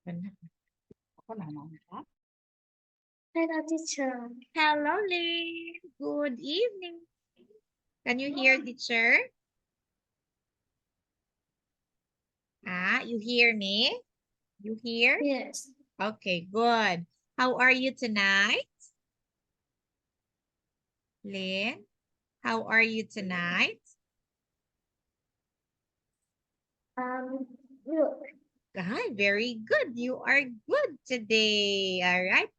Hello, teacher. Hello, Lynn. Good evening. Can you hear teacher? You hear me? You hear? Yes. Okay, good. How are you tonight? Lynn, how are you tonight? Look. Good, very good. You are good today. All right.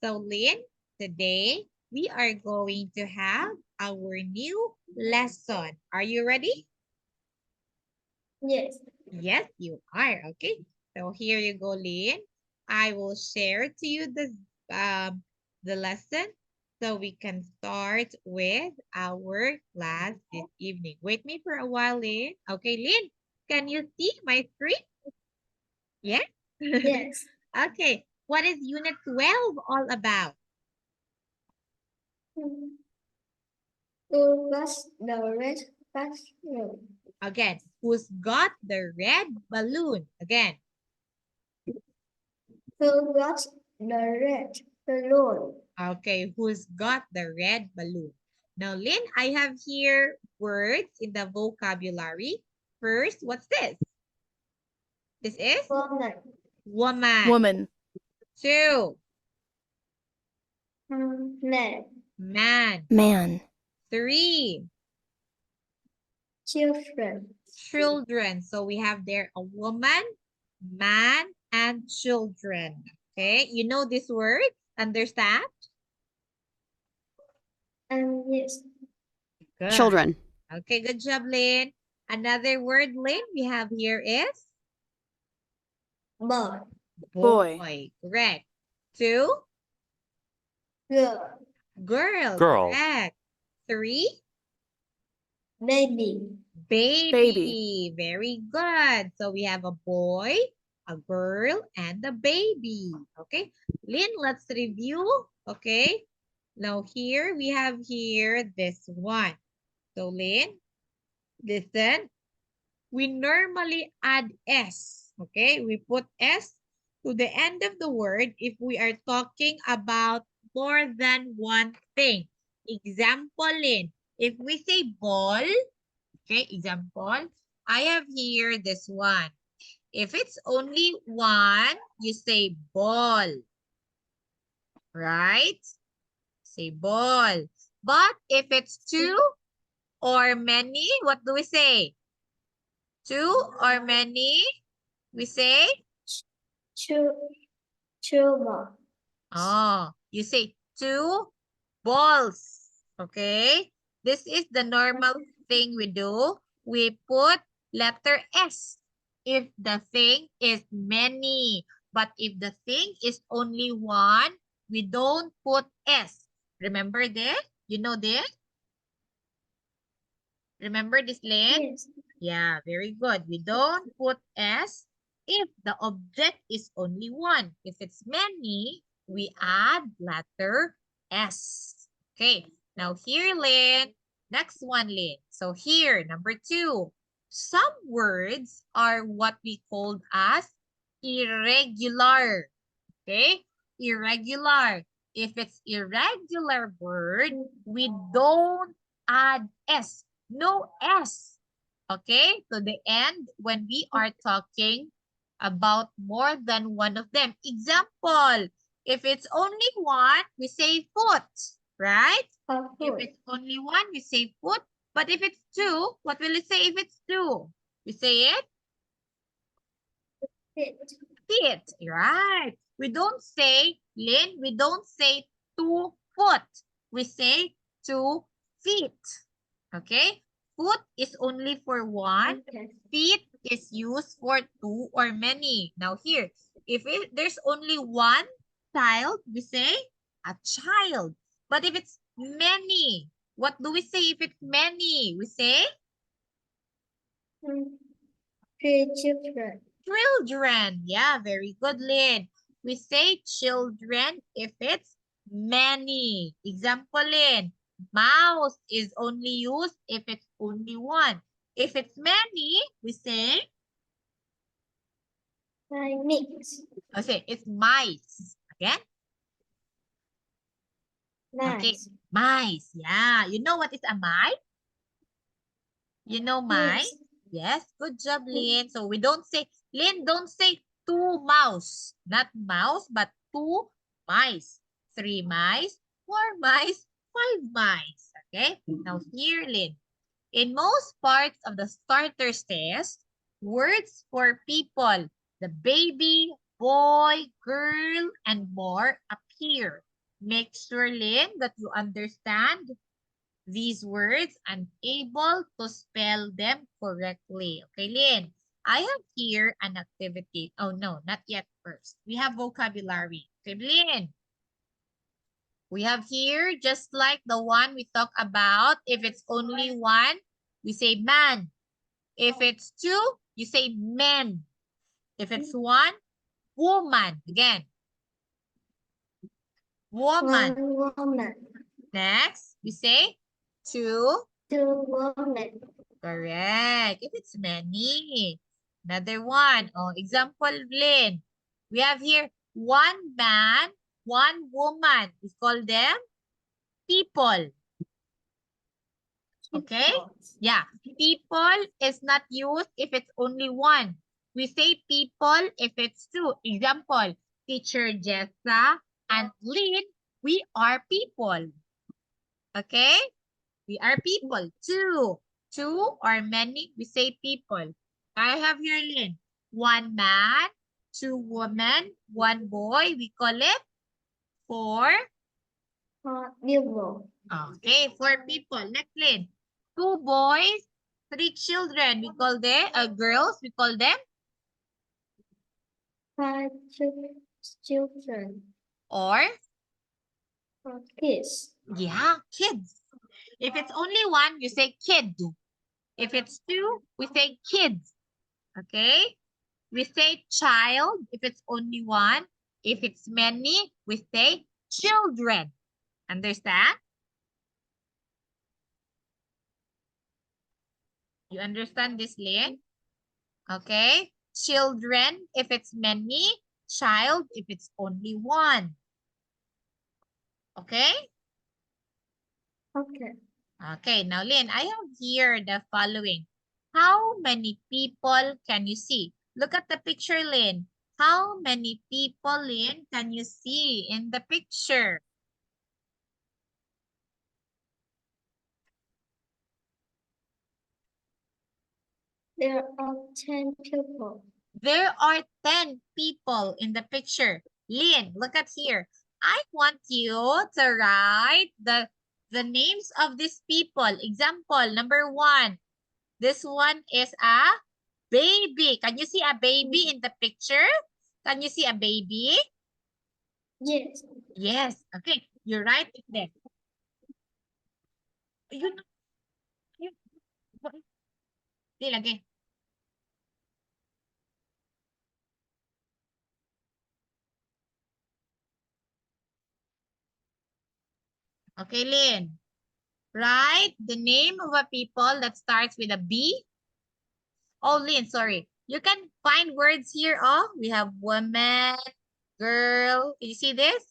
So, Lynn, today we are going to have our new lesson. Are you ready? Yes. Yes, you are. Okay. So here you go, Lynn. I will share to you the lesson so we can start with our class this evening. Wait me for a while, Lynn. Okay, Lynn, can you see my screen? Yes? Yes. Okay. What is Unit 12 all about? Who was the red balloon? Again, who's got the red balloon? Again. Who got the red balloon? Okay, who's got the red balloon? Now, Lynn, I have here words in the vocabulary. First, what's this? This is Woman. woman. Woman. 2, Man. man. Man. 3, Children. children. So we have there a woman, man, and children. Okay, you know this word? Understand? Yes. Good. Children. Okay, good job, Lynn. Another word, Lynn, we have here is Boy. Boy. Correct. 2, Girl. girl. Girl. Correct. 3, Baby. baby. Very good. So we have a boy, a girl, and a baby. Okay. Lynn, let's review. Okay. Now here we have here this one. So Lynn, listen. We normally add S. Okay. We put S to the end of the word if we are talking about more than one thing. Example, Lynn. If we say ball, okay, example, I have here this one. If it's only one, you say ball, right? Say ball. But if it's two or many, what do we say? Two or many, we say? Children. Oh, you say 2 balls. Okay? This is the normal thing we do. We put letter S if the thing is many. But if the thing is only one, we don't put S. Remember this? You know this? Remember this, Lynn? Yes. Yeah, very good. We don't put S if the object is only one. If it's many, we add letter S. Okay, now here, Lynn. Next one, Lynn. So here, number 2. Some words are what we called as irregular. Okay, irregular. If it's irregular word, we don't add S. No S. Okay, to the end when we are talking about more than one of them. Example, if it's only one, we say foot, right? If it's only one, we say foot. But if it's two, what will we say if it's two? We say it? Feet, right? We don't say, Lynn, we don't say 2 foot. We say 2 feet. Okay? Foot is only for one. Feet is used for 2 or many. Now here, if there's only one child, we say a child. But if it's many, what do we say if it's many? We say? Children. Children. Yeah, very good, Lynn. We say children if it's many. Example, Lynn. Mouse is only used if it's only one. If it's many, we say Mix. Okay, it's mice. Again? Okay, Nice. mice. Yeah. You know what is a mice? You know mice? Yes. Yes. Good job, Lynn. So we don't say, Lynn, don't say two mouse. Not mouse, but two mice. Three mice, four mice, five mice. Okay? Now here, Lynn. In most parts of the starters test, words for people, the baby, boy, girl, and more appear. Make sure, Lynn, that you understand these words and able to spell them correctly. Okay, Lynn, I have here an activity. Oh, no, not yet first. We have vocabulary. Okay, Lynn, we have here, just like the one we talked about, if it's only one, we say man. If it's two, you say men. If it's one, woman. Again, woman. One woman. Next, we say two. Two women. Correct. If it's many. Another one. Oh, example, Lynn. We have here one man, one woman. We call them people. Okay? Yeah. People is not used if it's only one. We say people if it's two. Example, teacher Jessa and Lynn, we are people. Okay? We are people. Two. Two or many, we say people. I have here, Lynn. One man, two women, one boy. We call it four. People. Okay, four people. Next, Lynn. Two boys, three children. We call them girls. We call them Five children. or Kids. yeah, kids. If it's only one, you say kid. If it's two, we say kids. Okay? We say child if it's only one. If it's many, we say children. Understand? You understand this, Lynn? Okay? Children if it's many. Child if it's only one. Okay? Okay. Okay, now Lynn, I have here the following. How many people can you see? Look at the picture, Lynn. How many people, Lynn, can you see in the picture? There are 10 people. There are 10 people in the picture. Lynn, look at here. I want you to write the names of these people. Example, number one. This one is a baby. Can you see a baby in the picture? Can you see a baby? Yes. Yes. Okay. You write it there. Yun. Yun. Di lagi. Okay, Lynn. Write the name of a people that starts with a B. Oh, Lynn, sorry. You can find words here. Oh, we have woman, girl. Can you see this?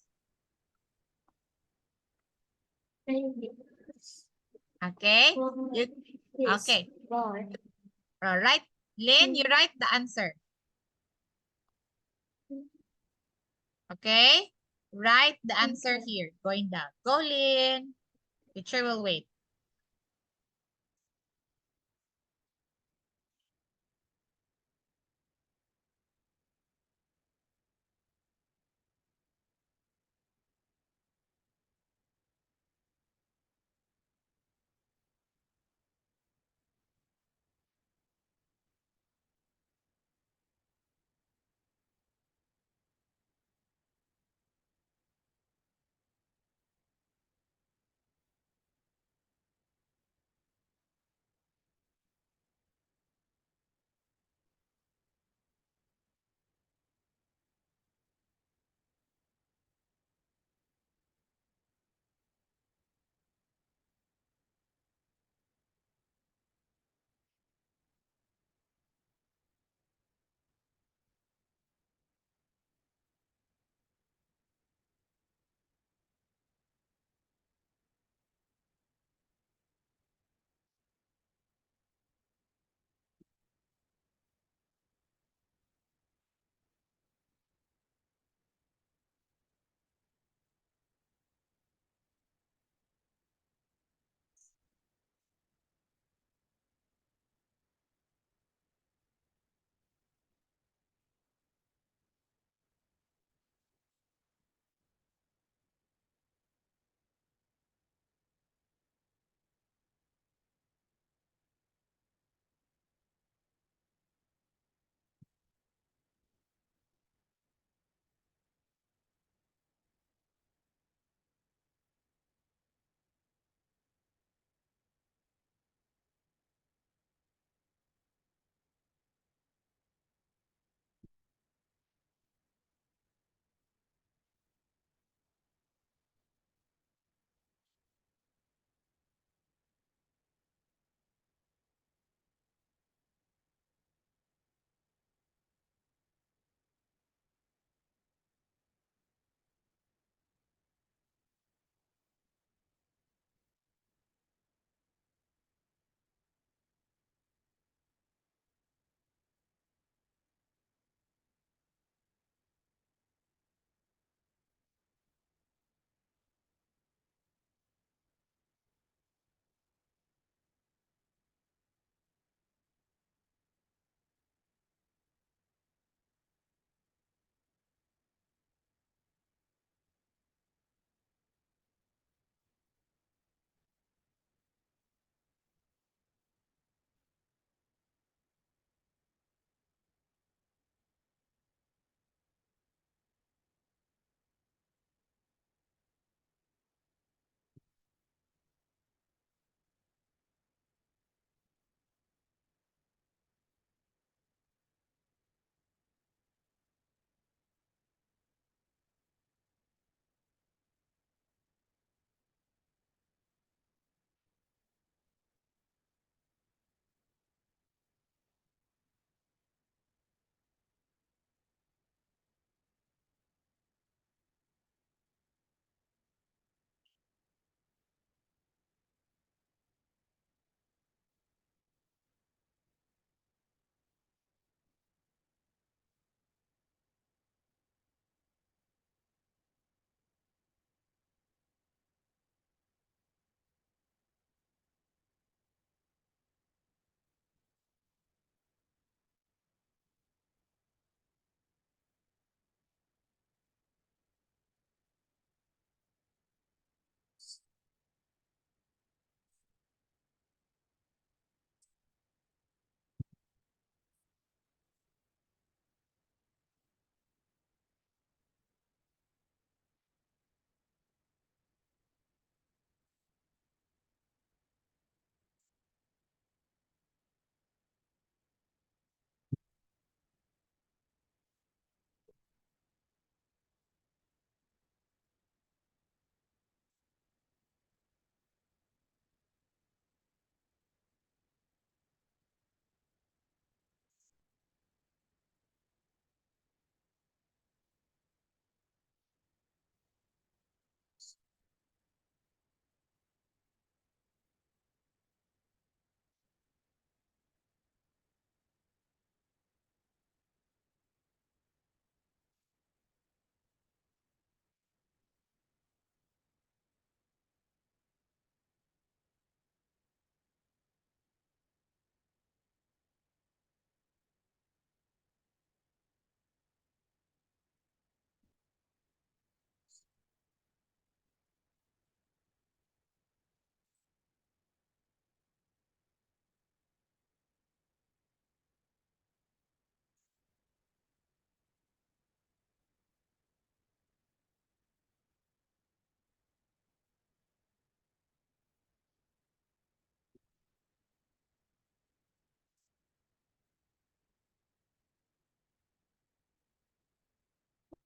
Baby. Okay. Woman. You, Kids. okay. Boy. All right. Lynn, you write the answer. Okay. Write the answer Okay. here. Going down. Go, Lynn. Teacher will wait.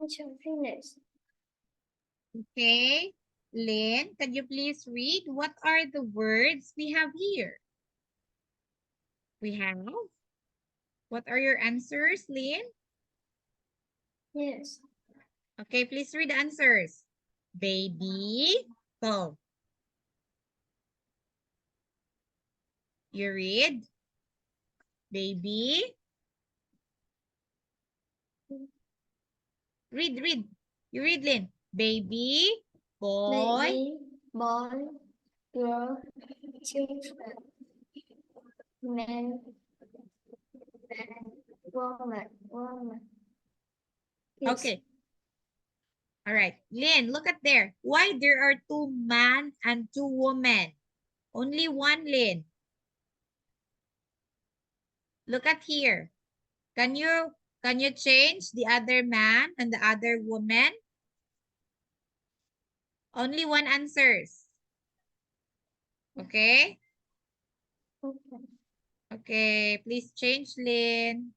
Teacher, finish. Okay. Lynn, can you please read what are the words we have here? We have, what are your answers, Lynn? Yes. Okay, please read the answers. Baby, go. You read. Baby. Read. You read, Lynn. Baby, boy. Baby, boy, girl, children, man, woman. Kids. Okay. All right. Lynn, look at there. Why there are 2 men and 2 women? Only one, Lynn. Look at here. Can you change the other man and the other woman? Only one answers. Okay? Okay. Okay, please change, Lynn.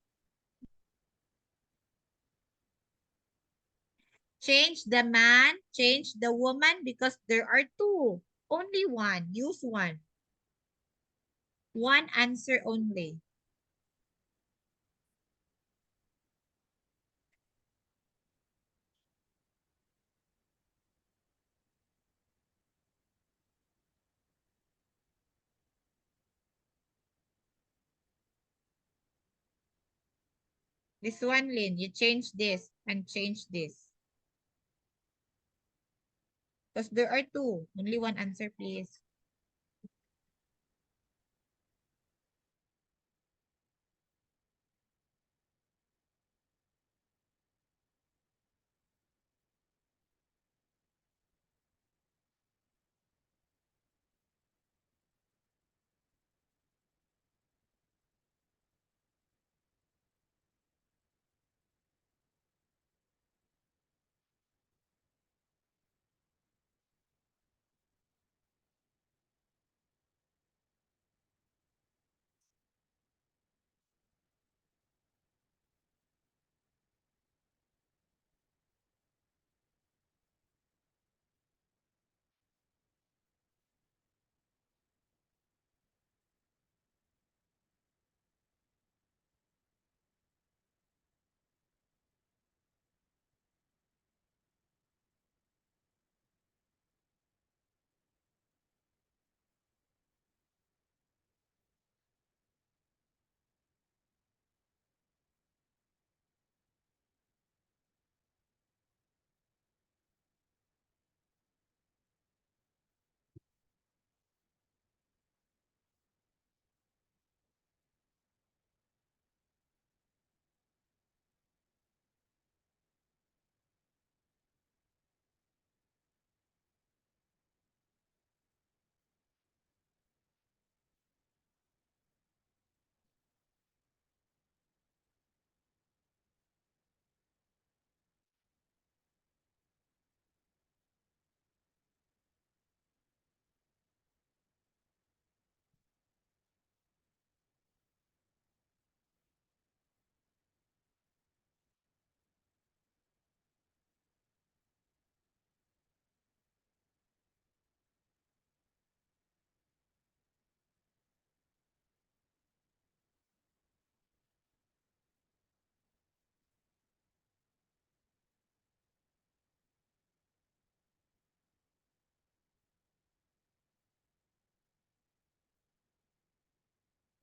Change the man, change the woman because there are 2. Only one. Use one. One answer only. This one, Lynn, you change this and change this. Because there are 2. Only one answer, please.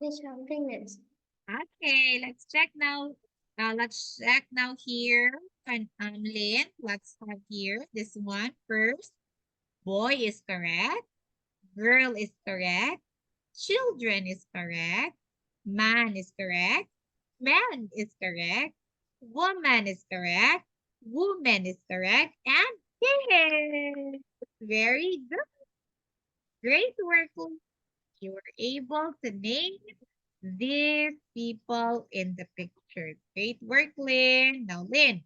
Teacher, finish. Okay, let's check now. Let's check now here. And Lynn, let's have here this one first. Boy is correct. Girl is correct. Children is correct. Man is correct. Man is correct. Woman is correct. Woman is correct. And kids. Very good. Great work. Lynn. You were able to name these people in the picture. Great work, Lynn. Now, Lynn,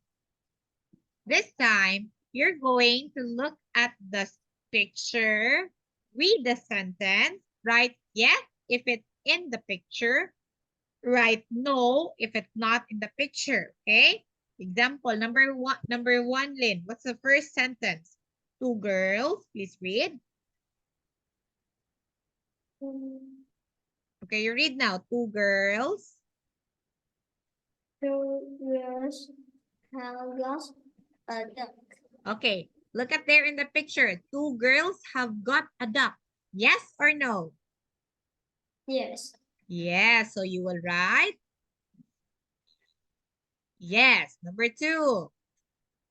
this time you're going to look at the picture, read the sentence, write yes if it's in the picture, write no if it's not in the picture, okay? Example, number one, Lynn. What's the first sentence? Two girls, please read. Okay, you read now. Two girls. Two girls have lost a duck. Okay, look at there in the picture. Two girls have got a duck. Yes or no? Yes. Yes, so you will write yes. Number two.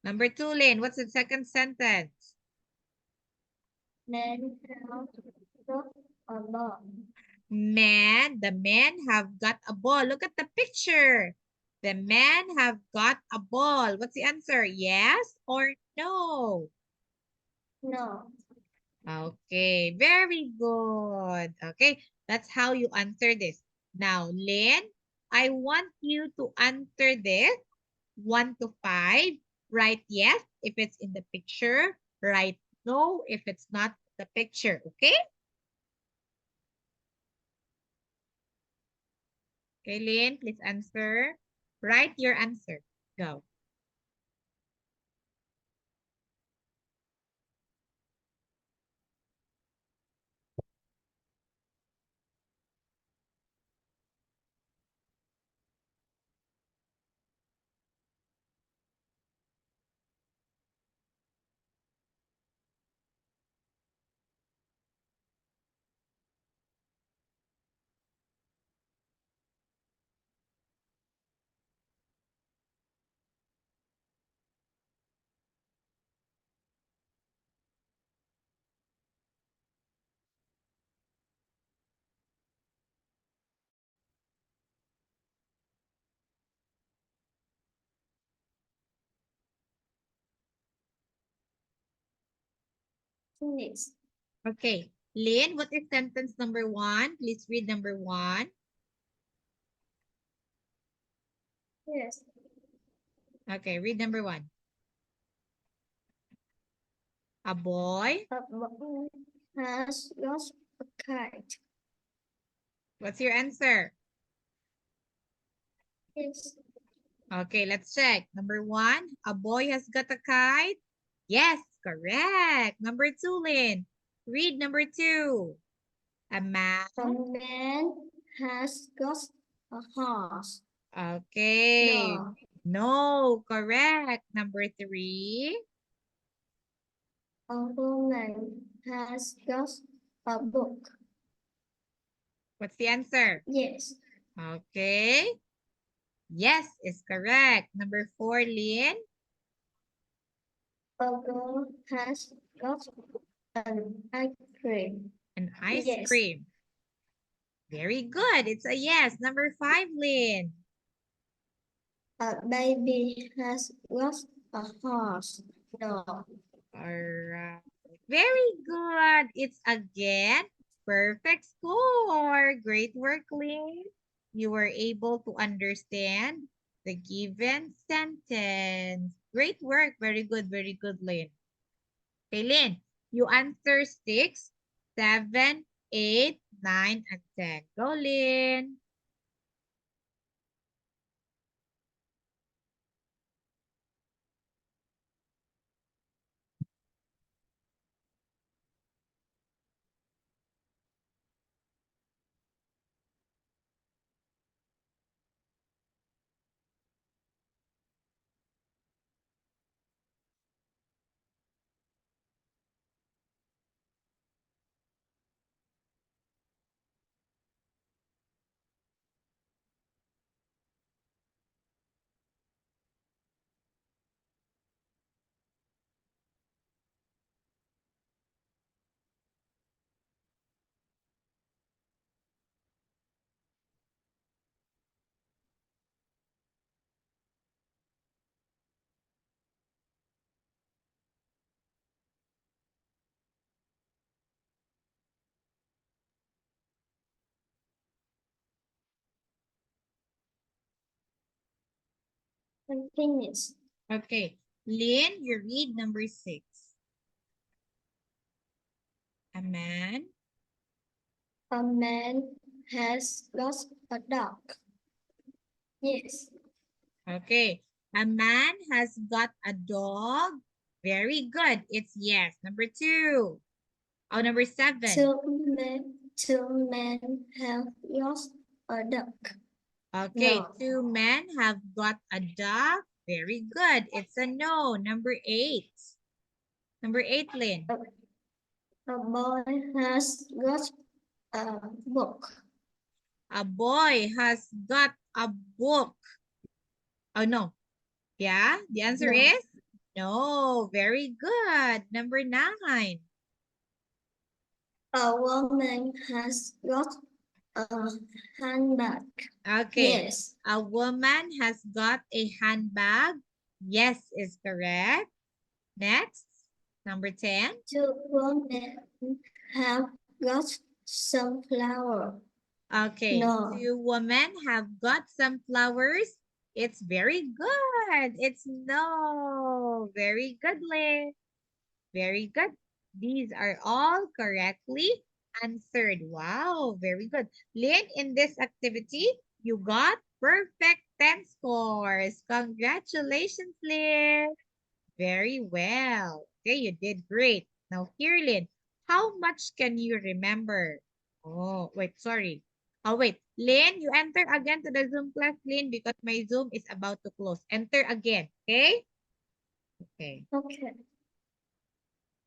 Number two, Lynn. What's the second sentence? Men have got a ball. The men have got a ball. Look at the picture. The men have got a ball. What's the answer? Yes or no? No. Okay, very good. Okay, that's how you answer this. Now, Lynn, I want you to answer this 1 to 5. Write yes if it's in the picture. Write no if it's not the picture. Okay? Okay, Lynn, please answer. Write your answer. Go. Phoenix. Okay. Lynn, what is sentence number 1? Please read number 1. Yes. Okay, read number 1. A boy. A boy has lost a kite. What's your answer? Yes. Okay, let's check. Number 1, a boy has got a kite. Yes, correct. Number 2, Lynn. Read number 2. A man. A man has got a horse. Okay. No. No, correct. Number 3. A woman has got a book. What's the answer? Yes. Okay. Yes is correct. Number 4, Lynn. A girl has got an ice cream. An ice Yes. cream. Very good. It's a yes. Number 5, Lynn. A baby has got a horse. No. Alright. Very good. It's again perfect score. Great work, Lynn. You were able to understand the given sentence. Great work. Very good, Lynn. Okay, Lynn, you answer 6, 7, 8, 9, and 10. Go, Lynn. And finish. Okay, Lynn, you read number 6. A man. A man has lost a dog. Yes. Okay, A man has got a dog. Very good. It's yes. Number 2. Oh, number 7. Two men have lost a duck. Okay, No. 2 men have got a dog. Very good. It's a no. Number 8. Number 8, Lynn. A boy has got a book. A boy has got a book. Oh, no. Yeah, the answer No. is no. Very good. Number 9. A woman has got a handbag. Okay. Yes. A woman has got a handbag. Yes is correct. Next. Number 10. Two women have got some flour. Okay. No. 2 women have got some flowers. It's very good. It's no. Very good, Liz. Very good. These are all correctly answered. Wow, very good. Lynn, in this activity, you got perfect 10 scores. Congratulations, Lynn. Very well. Okay, you did great. Now here, Lynn, how much can you remember? Oh, wait, sorry. Oh, wait. Lynn, you enter again to the Zoom class, Lynn, because my Zoom is about to close. Enter again, okay? Okay. Okay.